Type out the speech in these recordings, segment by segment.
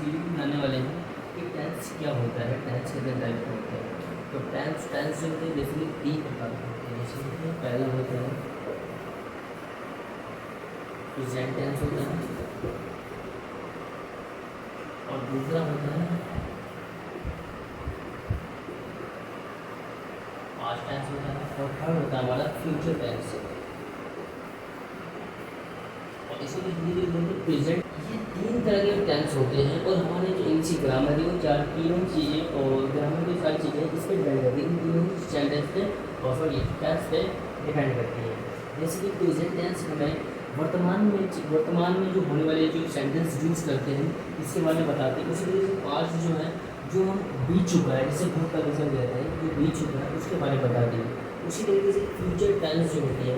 Video में बनाने वाले हैं कि टेंस क्या होता है, टेंस कितने टाइप का होता है। तो टेंस टेंस जो होते हैं बेसिकली 3 प्रकार के होते हैं। जैसे कि पहला होता है प्रेजेंट टेंस होता है, और दूसरा होता है पास्ट टेंस होता है, और थर्ड होता है हमारा फ्यूचर टेंस। और इसी को हिंदी में बोलते हैं प्रेजेंट। ये 3 तरह के टेंस होते हैं, और हमारे जो इंग्लिश ग्रामर है वो तीनों चीज़ें, और ग्रामर की सारी चीज़ें इस पर डिपेंड करती है, इन तीनों सेंटेंस पे और सॉरी टेंस पे डिपेंड करती है। जैसे कि प्रेजेंट टेंस हमें वर्तमान में जो होने वाले जो सेंटेंस यूज़ करते हैं इसके बारे में बताते हैं। उसी तरीके से पास्ट जो है, जो हम बीत चुका है, जैसे भूत का रिजल्ट कहते हैं, जो बीत चुका है उसके बारे में बताती है। उसी तरीके से फ्यूचर टेंस जो होती है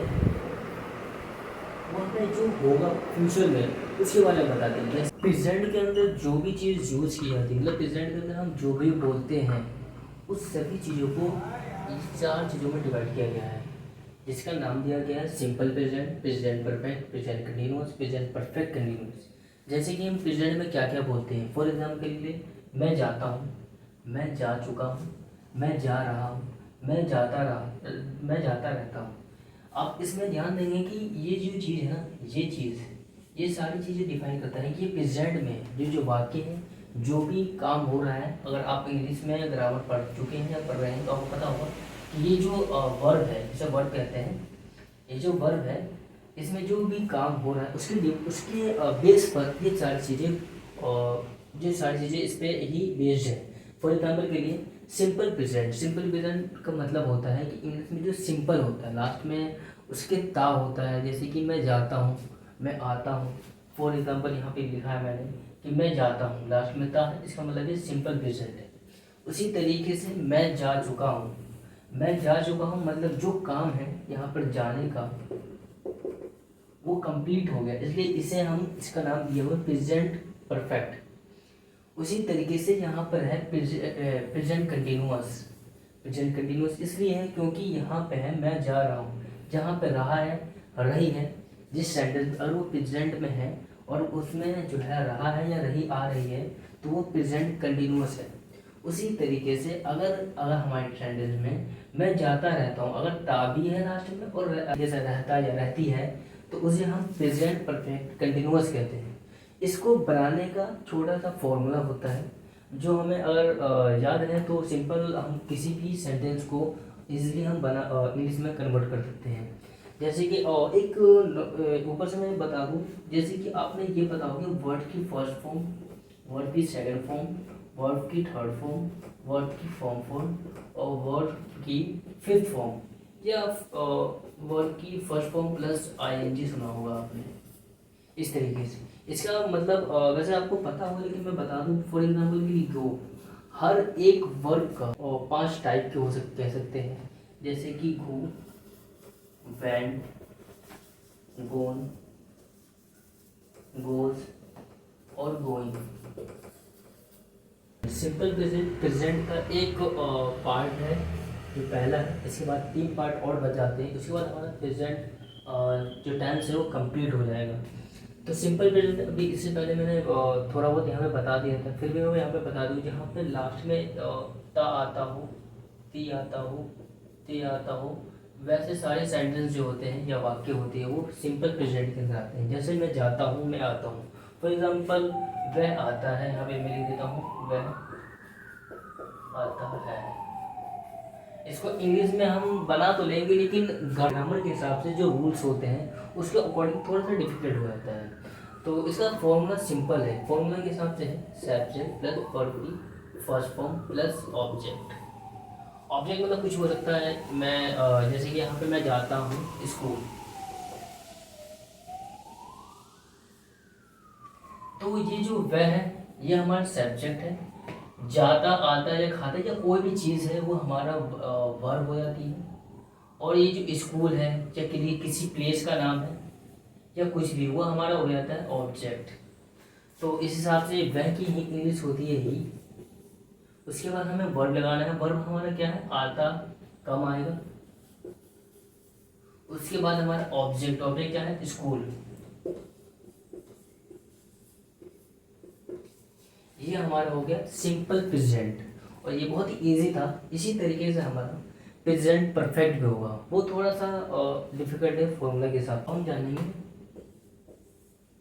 वो हमें जो होगा फ्यूचर में उसके बारे में बताते हैं। जैसे प्रेजेंट के अंदर जो भी चीज़ यूज़ की जाती है, मतलब प्रेजेंट के अंदर हम जो भी बोलते हैं उस सभी चीज़ों को 4 चीज़ों में डिवाइड किया गया है, जिसका नाम दिया गया है simple present, present perfect, present continuous, present perfect continuous. जैसे कि हम प्रेजेंट में क्या क्या बोलते हैं, फॉर एग्जाम्पल के लिए मैं जाता हूँ, मैं जा चुका हूँ, मैं जा रहा हूँ, मैं जाता रहता हूँ। आप इसमें ध्यान देंगे कि ये जो चीज़ है ना, ये सारी चीज़ें डिफाइन करता है कि ये प्रेजेंट में जो वाक्य है, जो भी काम हो रहा है। अगर आप इंग्लिश में ग्रामर पढ़ चुके हैं या पढ़ रहे हैं तो आपको पता होगा कि ये जो वर्ब है, जिसे वर्ब कहते हैं, ये जो वर्ब है इसमें जो भी काम हो रहा है उसके बेस पर ये सारी चीज़ें इस पर ही बेस्ड है। फॉर एग्जाम्पल के लिए सिंपल प्रेजेंट का मतलब होता है कि इंग्लिश में जो सिंपल होता है लास्ट में उसके ता होता है। जैसे कि मैं जाता हूँ, मैं आता हूँ। फॉर एग्जाम्पल यहाँ पे लिखा है मैंने कि मैं जाता हूँ, लास्ट में ता है, इसका मतलब ये सिंपल प्रेजेंट है। उसी तरीके से मैं जा चुका हूँ मतलब जो काम है यहाँ पर जाने का वो कंप्लीट हो गया, इसलिए इसे हम इसका नाम दिया हुआ प्रेजेंट परफेक्ट। उसी तरीके से यहाँ पर है प्रेजेंट कंटिन्यूअस। प्रेजेंट कंटिन्यूअस इसलिए है क्योंकि यहाँ पे है मैं जा रहा हूँ, जहाँ पे रहा है, रही है, जिस सेंटेंस अगर वो प्रेजेंट में है और उसमें जो है रहा है या रही आ रही है तो वो प्रेजेंट कंटिन्यूअस है। उसी तरीके से अगर हमारे सेंटेंस में मैं जाता रहता हूँ, अगर ता भी है लास्ट में और जैसा रहता या रहती है तो उसे हम प्रेजेंट परफेक्ट कंटिन्यूअस कहते हैं। इसको बनाने का छोटा सा फॉर्मूला होता है जो हमें अगर याद रहे तो सिंपल हम किसी भी सेंटेंस को इजीली हम इंग्लिश में कन्वर्ट कर सकते हैं। जैसे कि एक ऊपर से मैं बता दूं, जैसे कि आपने ये पता होगा वर्ड की फर्स्ट फॉर्म, वर्ड की सेकंड फॉर्म, वर्ड की थर्ड फॉर्म, वर्ड की फॉर्म और वर्ड की फिफ्थ फॉर्म, या वर्ड की फर्स्ट फॉर्म प्लस आईएनजी सुना होगा आपने। इस तरीके से इसका मतलब वैसे आपको पता होगा लेकिन मैं बता दूं, फॉर एग्जाम्पल के लिए गो, हर एक वर्ड का 5 टाइप के कह सकते हैं। जैसे कि गो, वेंट, गोन, गोज और गोइंग। सिंपल प्रेजेंट का एक पार्ट है जो पहला है, इसके बाद 3 पार्ट और बच जाते हैं, उसके बाद हमारा प्रेजेंट जो टेंस है वो कंप्लीट हो जाएगा। तो सिंपल प्रेजेंट अभी इससे पहले मैंने थोड़ा बहुत यहाँ पे बता दिया था, फिर भी मैं यहाँ पे बता दूँ जहाँ पे लास्ट में ता आता हो, ती आता हो, ते आता हो, वैसे सारे सेंटेंस जो होते हैं या वाक्य होते हैं वो सिंपल प्रेजेंट के अंदर आते हैं। जैसे मैं जाता हूँ, मैं आता हूँ, फॉर एग्जाम्पल वह आता है, यहाँ पे मैं लिख देता हूँ वह आता है। इसको इंग्लिश में हम बना तो लेंगे लेकिन ग्रामर के हिसाब से जो रूल्स होते हैं उसके अकॉर्डिंग थोड़ा सा डिफिकल्ट हो जाता है। तो इसका फॉर्मूला सिंपल है, फॉर्मूला के हिसाब से है सब्जेक्ट प्लस वर्ब की first form plus object. Object मतलब कुछ हो सकता है, मैं जैसे कि यहाँ पे मैं जाता हूँ स्कूल, तो ये जो वह है ये हमारा सब्जेक्ट है। जाता आता या खाता या कोई भी चीज़ है वो हमारा वर्ब हो जाती है। और ये जो स्कूल है या किसी प्लेस का नाम है या कुछ भी, वो हमारा हो जाता है ऑब्जेक्ट। तो इस हिसाब से वह की ही इंग्लिश होती है ही। उसके बाद हमें वर्ब लगाना है, वर्ब हमारा क्या है, आता, कम आएगा। उसके बाद हमारा ऑब्जेक्ट क्या है, स्कूल। ये हमारा हो गया सिंपल प्रेजेंट, और ये बहुत ही इजी था। इसी तरीके से हमारा प्रेजेंट परफेक्ट भी होगा, वो थोड़ा सा डिफिकल्ट है फॉर्मूला के साथ। हम जानेंगे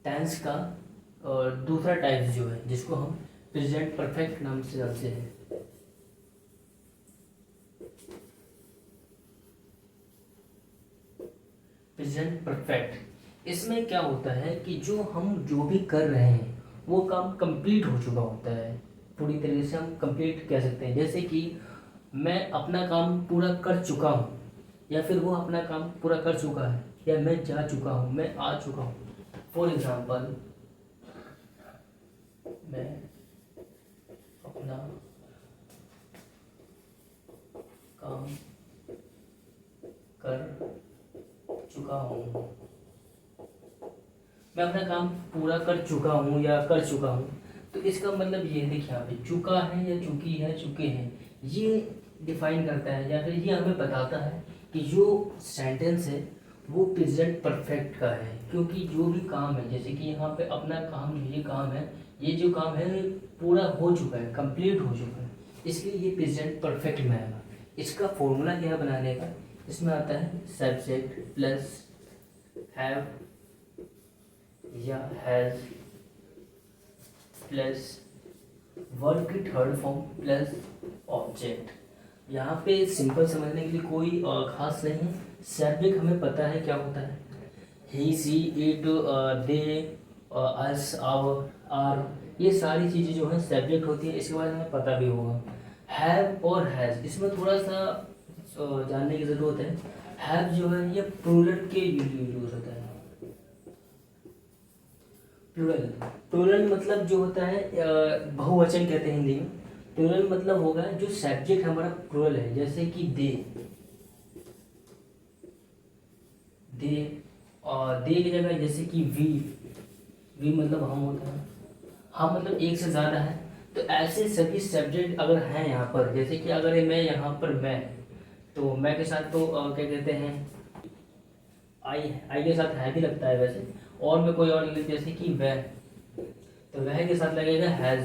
टेंस का दूसरा टाइप जो है, जिसको हम प्रेजेंट परफेक्ट नाम से जानते हैं। प्रेजेंट परफेक्ट, इसमें क्या होता है कि जो भी कर रहे हैं वो काम कंप्लीट हो चुका होता है, पूरी तरीके से हम कंप्लीट कह सकते हैं। जैसे कि मैं अपना काम पूरा कर चुका हूँ, या फिर वो अपना काम पूरा कर चुका है, या मैं जा चुका हूँ, मैं आ चुका हूँ। फॉर एग्जाम्पल, मैं अपना काम कर चुका हूँ, मैं अपना काम पूरा कर चुका हूँ या कर चुका हूँ। तो इसका मतलब ये देखिए, यहाँ पे चुका है या चुकी है, चुके हैं, ये डिफाइन करता है या फिर ये हमें बताता है कि जो सेंटेंस है वो प्रेजेंट परफेक्ट का है। क्योंकि जो भी काम है, जैसे कि यहाँ पे अपना काम, ये काम है, ये जो काम है पूरा हो चुका है, कंप्लीट हो चुका है, इसलिए ये प्रेजेंट परफेक्ट में आएगा। इसका फॉर्मूला क्या बनाने का, इसमें आता है सब्जेक्ट प्लस हैव या हैज प्लस वर्ब की थर्ड फॉर्म प्लस ऑब्जेक्ट। यहाँ पे सिंपल समझने के लिए कोई खास नहीं है। सब्जेक्ट हमें पता है क्या होता है, he she it they us our are, ये सारी चीज़ें जो है सब्जेक्ट होती है, इसके बारे में हमें पता भी होगा। हैव और हैज़, इसमें थोड़ा सा जानने की ज़रूरत है। हैव जो है ये प्लूरल के यूज होता है। प्लूरल, प्लूरल मतलब जो होता है बहुवचन कहते हैं हिंदी में। प्लूरल मतलब होगा जो सब्जेक्ट हमारा प्लूरल है, जैसे कि दे, दे और दे की जगह जैसे कि वी मतलब हम होता है, हम मतलब एक से ज़्यादा है। तो ऐसे सभी सब्जेक्ट अगर हैं यहाँ पर, जैसे कि अगर मैं यहाँ पर मैं, तो मैं के साथ तो क्या कहते हैं आई के साथ है भी लगता है वैसे, और मैं कोई और जैसे कि वह, तो वह के साथ लगेगा हैज़,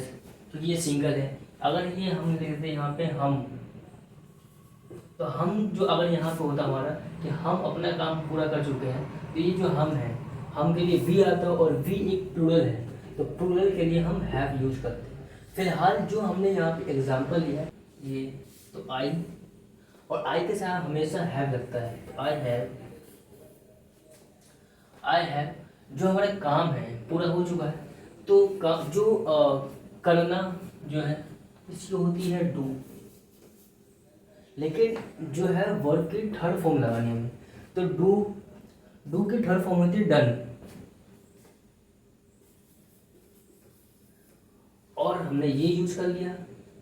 क्योंकि ये सिंगल है। अगर ये हम लिखते हैं यहाँ पे हम, तो हम जो अगर यहाँ पे होता हमारा कि हम अपना काम पूरा कर चुके हैं, तो ये जो हम है, हम के लिए वी आता है, और वी एक प्लूरल है, तो प्लूरल के लिए हम हैव यूज करते हैं। फिलहाल जो हमने यहाँ पे एग्जांपल लिया ये, तो आई, और आई के साथ हमेशा हैव लगता है, तो आई हैव जो हमारा काम है पूरा हो चुका है, तो जो करना जो है इसकी होती है डू। लेकिन जो है वर्ब की थर्ड फॉर्म लगानी हमें, तो डू की थर्ड फॉर्म होती है डन। और हमने ये यूज कर लिया,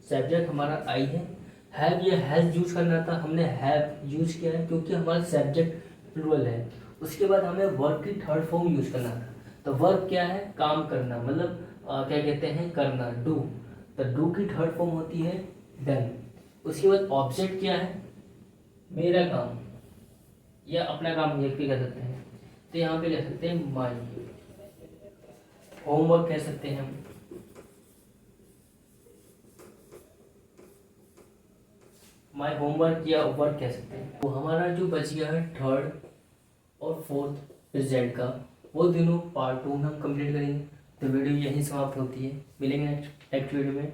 सब्जेक्ट हमारा आई है। हैव या हैज यूज करना था, हमने हैव यूज किया है क्योंकि हमारा सब्जेक्ट प्लूरल है। उसके बाद हमें वर्ब की थर्ड फॉर्म यूज करना था, तो वर्ब क्या है, काम करना, मतलब क्या कहते हैं करना, डू। तो डू की थर्ड फॉर्म होती है डन। उसके बाद ऑब्जेक्ट क्या है, मेरा काम या अपना काम, ये भी कह सकते हैं। तो यहाँ पे कह सकते हैं माई, होमवर्क कह सकते हैं हम, माई होमवर्क या वर्क कह सकते हैं। तो हमारा जो बच गया है थर्ड और फोर्थ प्रेजेंट का, वो दोनों पार्ट 2 में हम कंप्लीट करेंगे। तो वीडियो यहीं समाप्त होती है, मिलेंगे नेक्स्ट वीडियो में।